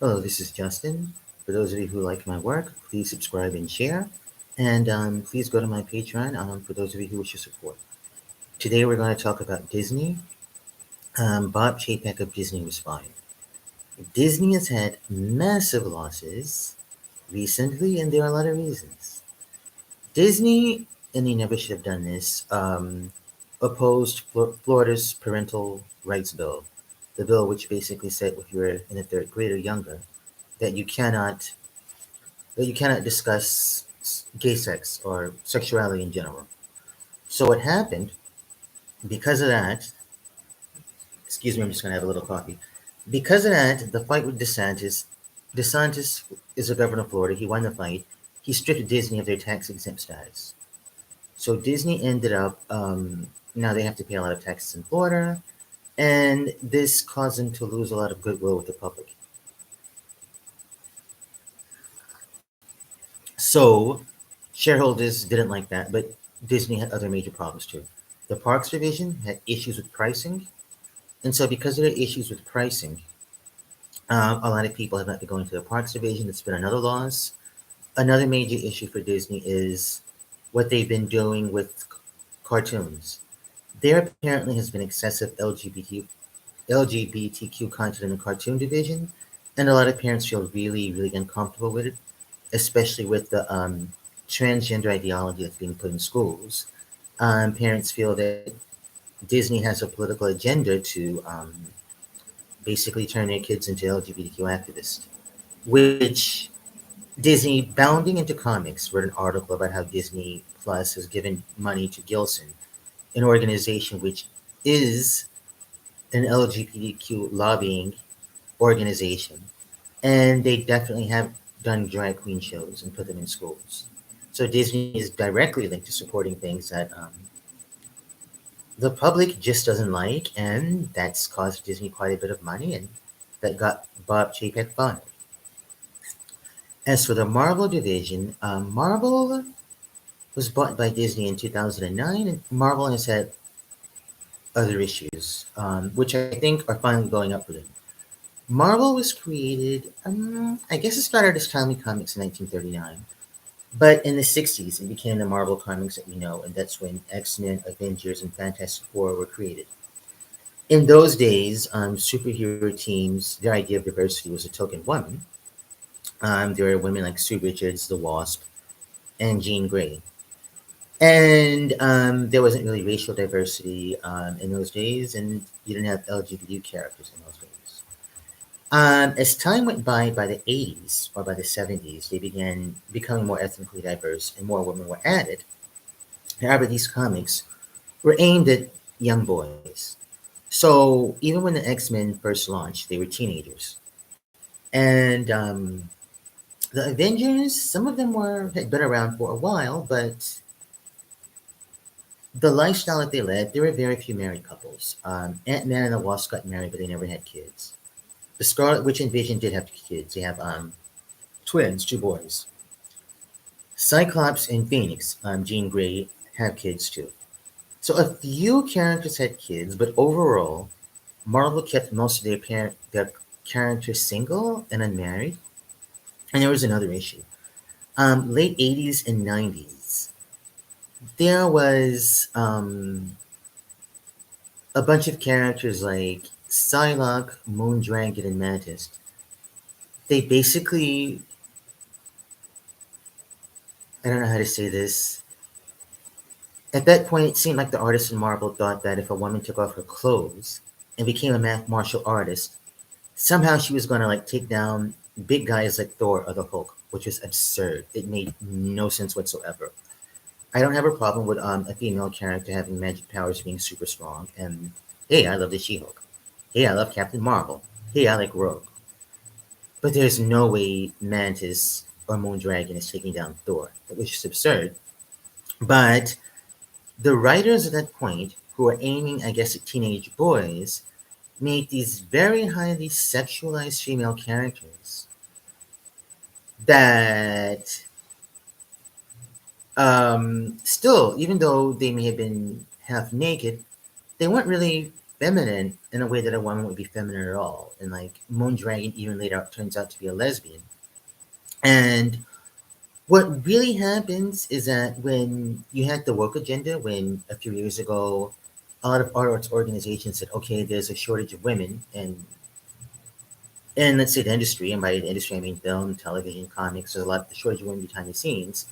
Hello, this is Justin. For those of you who like my work, please subscribe and share. And please go to my Patreon for those of you who wish to support. Today we're going to talk about Disney. Bob Chapek of Disney was fired. Disney has had massive losses recently, and there are a lot of reasons. Disney, and they never should have done this, opposed Florida's parental rights bill. The bill which basically said if you were in the third grade or younger, that you cannot discuss gay sex or sexuality in general. So what happened because of that? Excuse me, I'm just gonna have a little coffee. Because of that, the fight with DeSantis. DeSantis is a governor of Florida. He won the fight. He stripped Disney of their tax exempt status. So Disney ended up now they have to pay a lot of taxes in Florida, and this caused them to lose a lot of goodwill with the public. So shareholders didn't like that, but Disney had other major problems too. The parks division had issues with pricing, and so because of the issues with pricing, a lot of people have not been going to the parks division. It's been another loss. Another major issue for Disney is what they've been doing with cartoons. There apparently has been excessive LGBTQ content in the cartoon division, and a lot of parents feel really, really uncomfortable with it, especially with the transgender ideology that's being put in schools. Parents feel that Disney has a political agenda to basically turn their kids into LGBTQ activists, which Disney, bounding into comics, wrote an article about how Disney Plus has given money to Gilson, an organization which is an LGBTQ lobbying organization, and they definitely have done drag queen shows and put them in schools. So Disney is directly linked to supporting things that the public just doesn't like, and that's cost Disney quite a bit of money, and that got Bob Chapek fired. As for the Marvel division, Marvel was bought by Disney in 2009, and Marvel has had other issues, which I think are finally going up for them. Marvel was created, I guess it started as Timely Comics in 1939. But in the 60s, it became the Marvel Comics that we know, and that's when X Men, Avengers, and Fantastic Four were created. In those days, superhero teams, their idea of diversity was a token woman. There were women like Sue Richards, the Wasp, and Jean Grey. And there wasn't really racial diversity in those days, and you didn't have LGBT characters in those days. As time went by the 80s or by the 70s, they began becoming more ethnically diverse and more women were added. However, these comics were aimed at young boys. So even when the X Men first launched, they were teenagers. And the Avengers, some of them had been around for a while, but the lifestyle that they led, there were very few married couples. Ant Man and the Wasp got married, but they never had kids. The Scarlet Witch and Vision did have kids. They have twins, two boys. Cyclops and Phoenix, Jean Grey, have kids too. So a few characters had kids, but overall, Marvel kept most of their characters single and unmarried. And there was another issue. Late 80s and 90s, there was a bunch of characters like Psylocke, Moondragon, and Mantis. They basically, I don't know how to say this. At that point, it seemed like the artists in Marvel thought that if a woman took off her clothes and became a martial artist, somehow she was going to like take down big guys like Thor or the Hulk, which was absurd. It made no sense whatsoever. I don't have a problem with a female character having magic powers being super strong. And hey, I love the She-Hulk. Hey, I love Captain Marvel. Hey, I like Rogue. But there's no way Mantis or Moondragon is taking down Thor. That was just absurd. But the writers at that point, who were aiming, I guess, at teenage boys, made these very highly sexualized female characters that still, even though they may have been half naked, they weren't really feminine in a way that a woman would be feminine at all. And like Moondragon even later turns out to be a lesbian. And what really happens is that when you had the woke agenda, when a few years ago, a lot of arts organizations said, okay, there's a shortage of women and let's say the industry, and by the industry I mean film, television, comics, there's a lot of shortage of women behind the scenes.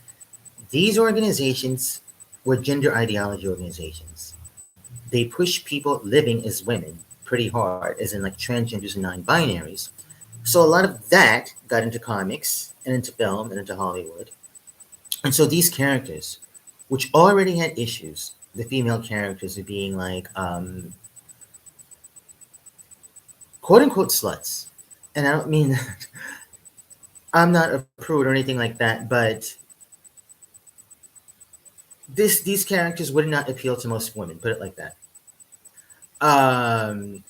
These organizations were gender ideology organizations. They push people living as women pretty hard, as in like transgenders and non-binaries. So a lot of that got into comics and into film and into Hollywood. And so these characters, which already had issues, the female characters of being like quote unquote sluts. And I don't mean I'm not a prude or anything like that, but these characters would not appeal to most women, put it like that. Um,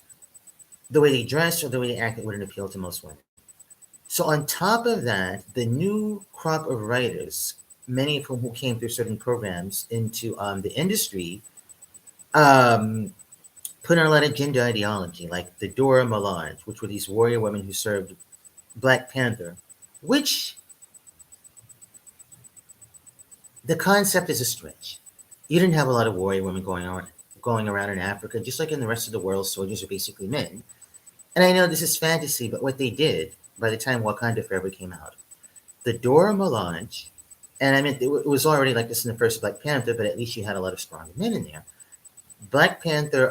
the way they dress or the way they act, it wouldn't appeal to most women. So on top of that, the new crop of writers, many of whom who came through certain programs into the industry, um, put in a lot of gender ideology, like the Dora Milaje, which were these warrior women who served Black Panther, which the concept is a stretch. You didn't have a lot of warrior women going around in Africa, just like in the rest of the world, soldiers are basically men. And I know this is fantasy, but what they did by the time Wakanda Forever came out, the Dora Milaje, and I mean, it was already like this in the first Black Panther, but at least you had a lot of strong men in there. Black Panther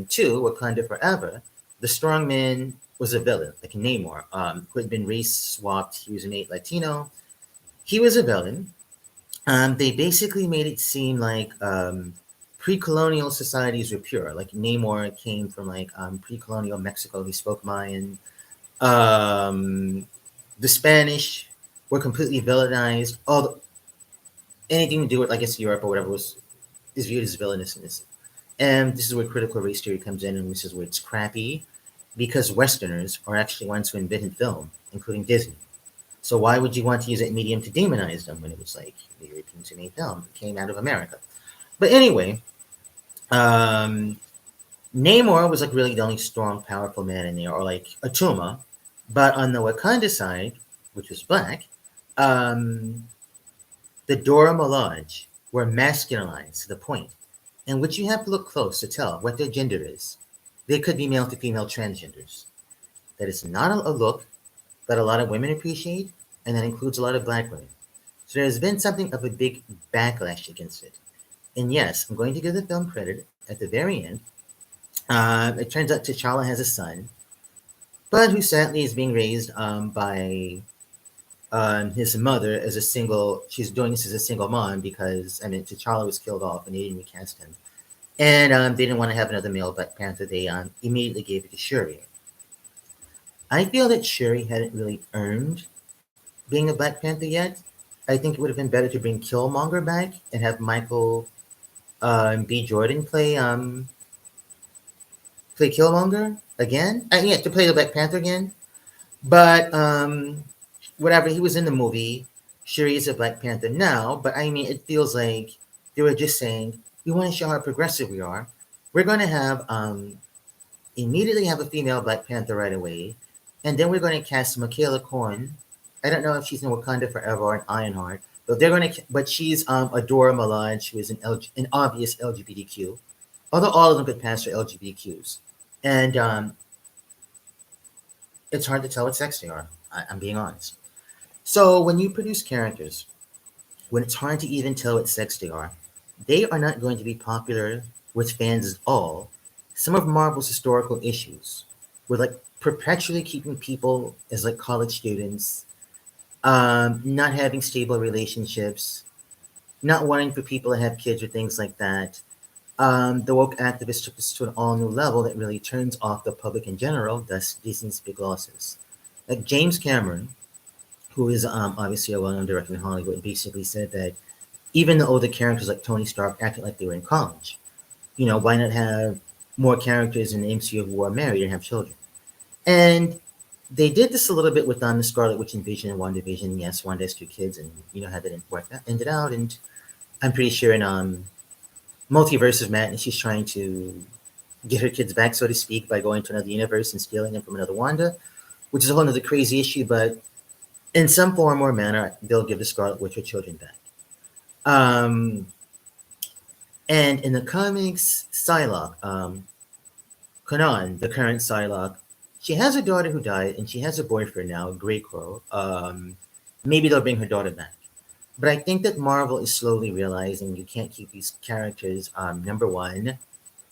2, Wakanda Forever, the strong man was a villain, like Namor, who had been race swapped. He was an Latino. He was a villain. They basically made it seem like pre-colonial societies were pure. Like Namor came from like pre-colonial Mexico. He spoke Mayan. Um, the Spanish were completely villainized. Anything to do with, I guess, Europe or whatever was is viewed as villainous in this. And this is where critical race theory comes in, and this is where it's crappy, because Westerners are actually ones who invented film, including Disney. So why would you want to use that medium to demonize them when it was like the Europeans who made film? It came out of America. But anyway, um, Namor was like really the only strong, powerful man in there, or like Atuma. But on the Wakanda side, which was black, um, the Dora Milaje were masculinized to the point in which you have to look close to tell what their gender is. They could be male to female transgenders. That is not a look that a lot of women appreciate, and that includes a lot of black women. So there's been something of a big backlash against it. And yes, I'm going to give the film credit at the very end. It turns out T'Challa has a son, but who sadly is being raised by his mother as a single. She's doing this as a single mom because I mean T'Challa was killed off and they didn't recast him, and they didn't want to have another male Black Panther. They immediately gave it to Shuri. I feel that Shuri hadn't really earned being a Black Panther yet. I think it would have been better to bring Killmonger back and have Michael B. Jordan play Killmonger again. Yeah, to play the Black Panther again. But whatever, he was in the movie. Shuri is a Black Panther now, but I mean, it feels like they were just saying, we want to show how progressive we are. We're going to have immediately have a female Black Panther right away, and then we're going to cast Michaela Cohen. I don't know if she's in Wakanda Forever or in Ironheart, but they're going to. But she's Adora Milaje, who is an obvious LGBTQ. Although all of them could pass for LGBTQs, and it's hard to tell what sex they are. I'm being honest. So when you produce characters, when it's hard to even tell what sex they are not going to be popular with fans at all. Some of Marvel's historical issues were like perpetually keeping people as like college students, not having stable relationships, not wanting for people to have kids or things like that. The woke activists took this to an all new level that really turns off the public in general, thus Disney's big losses. Like James Cameron, who is obviously a well known director in Hollywood, basically said that even the older characters like Tony Stark acted like they were in college. You know, why not have more characters in the MCU who are married and have children? And they did this a little bit with the Scarlet Witch and Vision and WandaVision. Yes, Wanda has two kids, and you know how that ended out. And I'm pretty sure in Multiverse of Madness, she's trying to get her kids back, so to speak, by going to another universe and stealing them from another Wanda, which is a whole other crazy issue. But in some form or manner, they'll give the Scarlet Witch her children back. Um, and in the comics, Psylocke, Kanan, the current Psylocke, she has a daughter who died, and she has a boyfriend now, Grey Crow. Maybe they'll bring her daughter back. But I think that Marvel is slowly realizing you can't keep these characters, number one,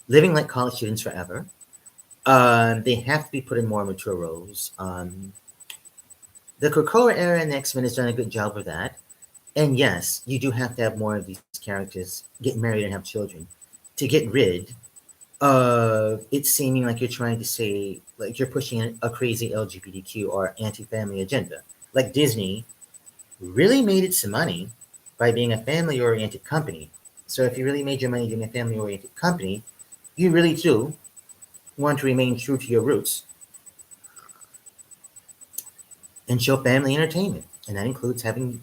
living like college students forever. They have to be put in more mature roles. The Krakoa era in X Men has done a good job of that. And yes, you do have to have more of these characters get married and have children to get rid of it seeming like you're trying to say, like you're pushing a crazy LGBTQ or anti family agenda. Like Disney really made it some money by being a family oriented company. So if you really made your money being a family oriented company, you really do want to remain true to your roots and show family entertainment. And that includes having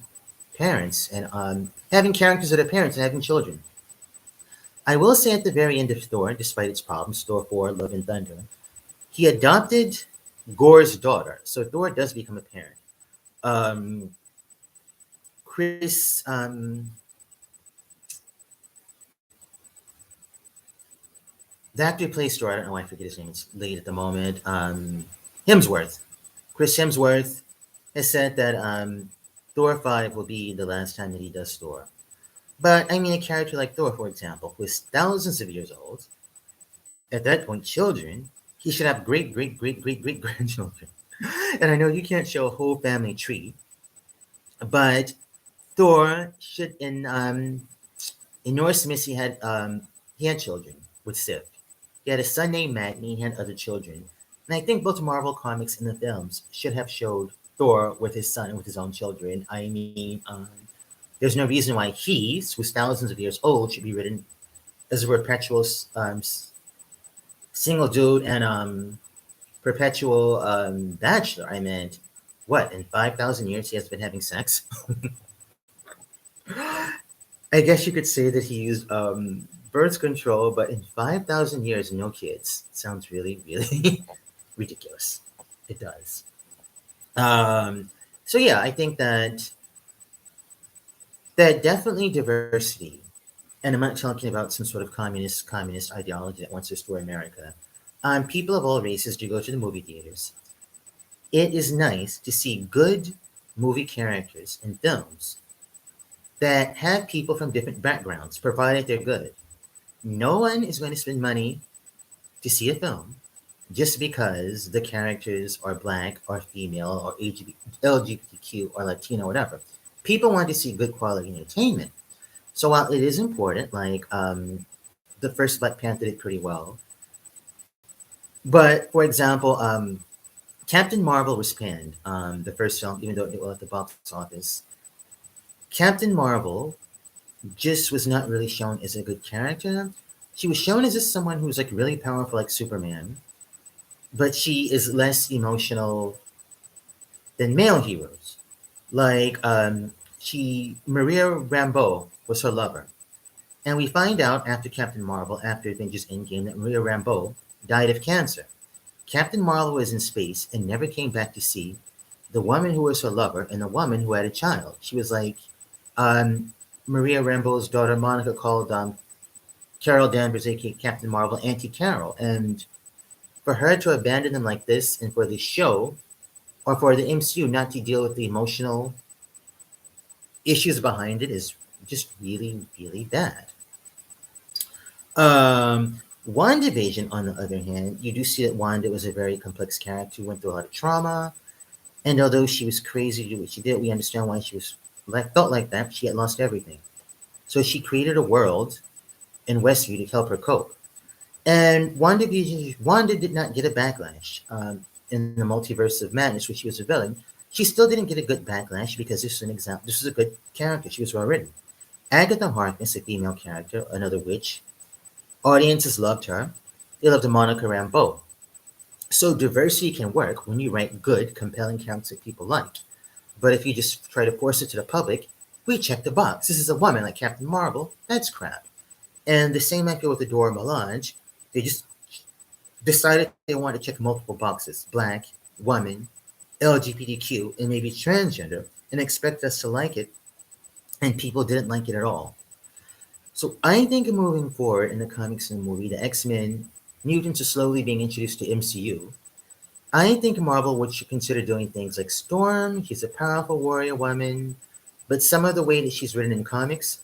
parents and having characters that are parents and having children. I will say at the very end of Thor, despite its problems, Thor 4, Love and Thunder, he adopted Gore's daughter. So Thor does become a parent. Um, Chris, the actor who plays Thor, I don't know why I forget his name, it's late at the moment. Hemsworth. Chris Hemsworth has said that Thor 5 will be the last time that he does Thor. But I mean, a character like Thor, for example, who is thousands of years old, at that point, children, he should have great, great, great, great, great grandchildren. And I know you can't show a whole family tree, but Thor should in Norse myth he had children with Sif. He had a son named Magni. He had other children, and I think both Marvel comics and the films should have showed Thor with his son and with his own children. I mean, there's no reason why he, who's thousands of years old, should be written as a perpetual single dude and perpetual bachelor. I meant, what, in 5,000 years he has been having sex? I guess you could say that he used birth control, but in 5,000 years, no kids. Sounds really, really ridiculous. It does. Um, so yeah, I think that definitely diversity, and I'm not talking about some sort of communist ideology that wants to restore America. People of all races do go to the movie theaters. It is nice to see good movie characters in films that have people from different backgrounds, provided they're good. No one is going to spend money to see a film just because the characters are black or female or LGBTQ or Latino, whatever. People want to see good quality entertainment. So while it is important, like the first Black Panther did pretty well, but for example, Captain Marvel was panned, the first film, even though it was at the box office. Captain Marvel just was not really shown as a good character. She was shown as just someone who was like really powerful, like Superman, but she is less emotional than male heroes. Like Maria Rambeau was her lover, and we find out after Captain Marvel, after Avengers Endgame, that Maria Rambeau died of cancer. Captain Marvel was in space and never came back to see the woman who was her lover and the woman who had a child. She was like, um, Maria Rambeau's daughter Monica called Carol Danvers, aka Captain Marvel, Auntie Carol. And for her to abandon them like this, and for the show, or for the MCU not to deal with the emotional issues behind it, is just really, really bad. WandaVision, on the other hand, you do see that Wanda was a very complex character who went through a lot of trauma. And although she was crazy to do what she did, we understand why she was felt like that. She had lost everything. So she created a world in Westview to help her cope. And Wanda did not get a backlash in the multiverse of madness, which she was a villain. She still didn't get a good backlash because this is an example. This is a good character. She was well written. Agatha Harkness, a female character, another witch. Audiences loved her. They loved Monica Rambeau. So diversity can work when you write good, compelling characters that people like. But if you just try to force it to the public, we check the box. This is a woman like Captain Marvel. That's crap. And the same I feel with the Dora Milaje. They just decided they wanted to check multiple boxes: black, woman, LGBTQ, and maybe transgender, and expect us to like it, and people didn't like it at all. So I think moving forward in the comics and movie, the X-Men mutants are slowly being introduced to MCU. I think Marvel would should consider doing things like Storm. She's a powerful warrior woman, but some of the way that she's written in comics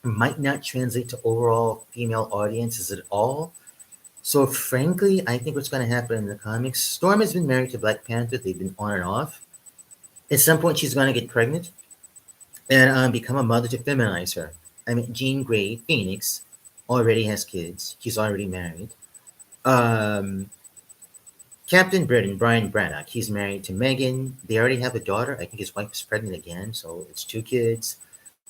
might not translate to overall female audiences at all. So frankly, I think what's going to happen in the comics, Storm has been married to Black Panther. They've been on and off. At some point, she's going to get pregnant and become a mother to feminize her. I mean, Jean Grey, Phoenix, already has kids. She's already married. Um, Captain Britain, Brian Braddock, he's married to Megan. They already have a daughter. I think his wife is pregnant again, so it's two kids.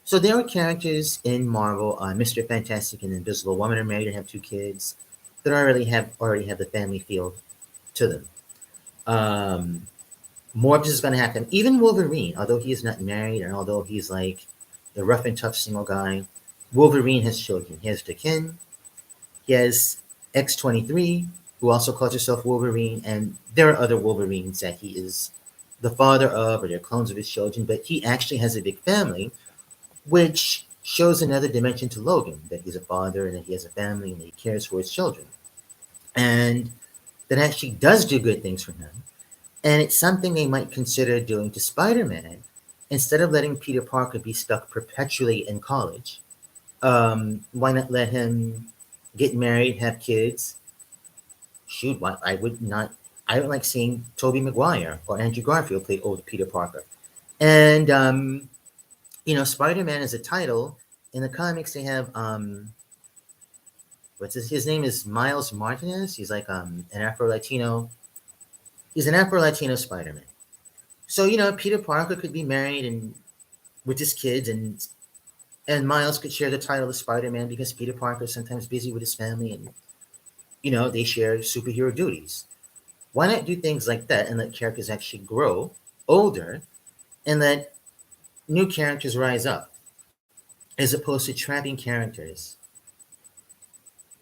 So there are characters in Marvel. Mr. Fantastic and Invisible Woman are married and have two kids that already have the family feel to them. Um, More is going to happen. Even Wolverine, although he is not married and although he's like the rough and tough single guy, Wolverine has children. He has Dakin, he has X-23, who also calls herself Wolverine, and there are other Wolverines that he is the father of, or they're clones of his children, but he actually has a big family, which shows another dimension to Logan, that he's a father and that he has a family and that he cares for his children. And that actually does do good things for him. And it's something they might consider doing to Spider Man instead of letting Peter Parker be stuck perpetually in college. Why not let him get married, have kids? Shoot, why I would not. I don't like seeing Tobey Maguire or Andrew Garfield play old Peter Parker. And Spider Man is a title. In the comics, they have what's his name is Miles Martinez. He's like an Afro Latino. He's an Afro Latino Spider Man. So Peter Parker could be married and with his kids, and Miles could share the title of Spider Man because Peter Parker is sometimes busy with his family, and they share superhero duties. Why not do things like that and let characters actually grow older and let new characters rise up, as opposed to trapping characters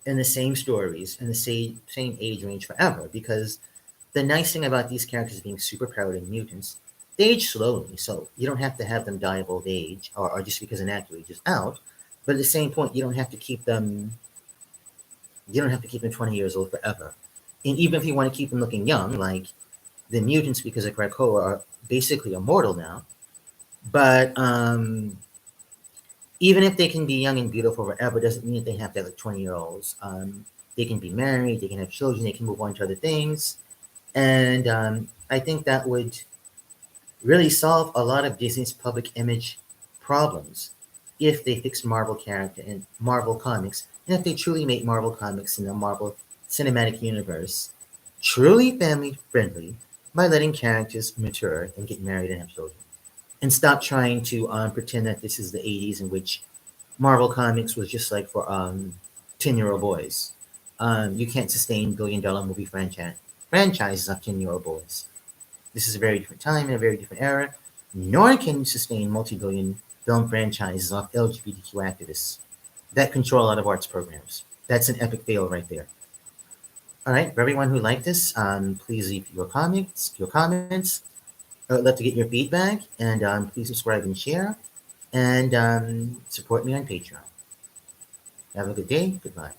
in the same stories in the same age range forever? Because the nice thing about these characters being super powered and mutants, they age slowly, so you don't have to have them die of old age or just because an actor ages out. But at the same point, you don't have to keep them 20 years old forever. And even if you want to keep them looking young, like the mutants, because of Krakoa, are basically immortal now. But even if they can be young and beautiful forever, doesn't mean that they have to have like 20-year-olds. They can be married, they can have children, they can move on to other things. And I think that would really solve a lot of Disney's public image problems if they fix Marvel character and Marvel comics, and if they truly make Marvel comics in the Marvel Cinematic Universe truly family friendly by letting characters mature and get married and have children, and stop trying to pretend that this is the 80s in which Marvel Comics was just like for 10-year-old boys. You can't sustain billion-dollar movie franchises of 10-year-old boys. This is a very different time and a very different era. Nor can you sustain multi-billion film franchises off LGBTQ activists that control a lot of arts programs. That's an epic fail right there. All right, for everyone who liked this, please leave your comments. I would love to get your feedback, and please subscribe and share, and support me on Patreon. Have a good day. Goodbye.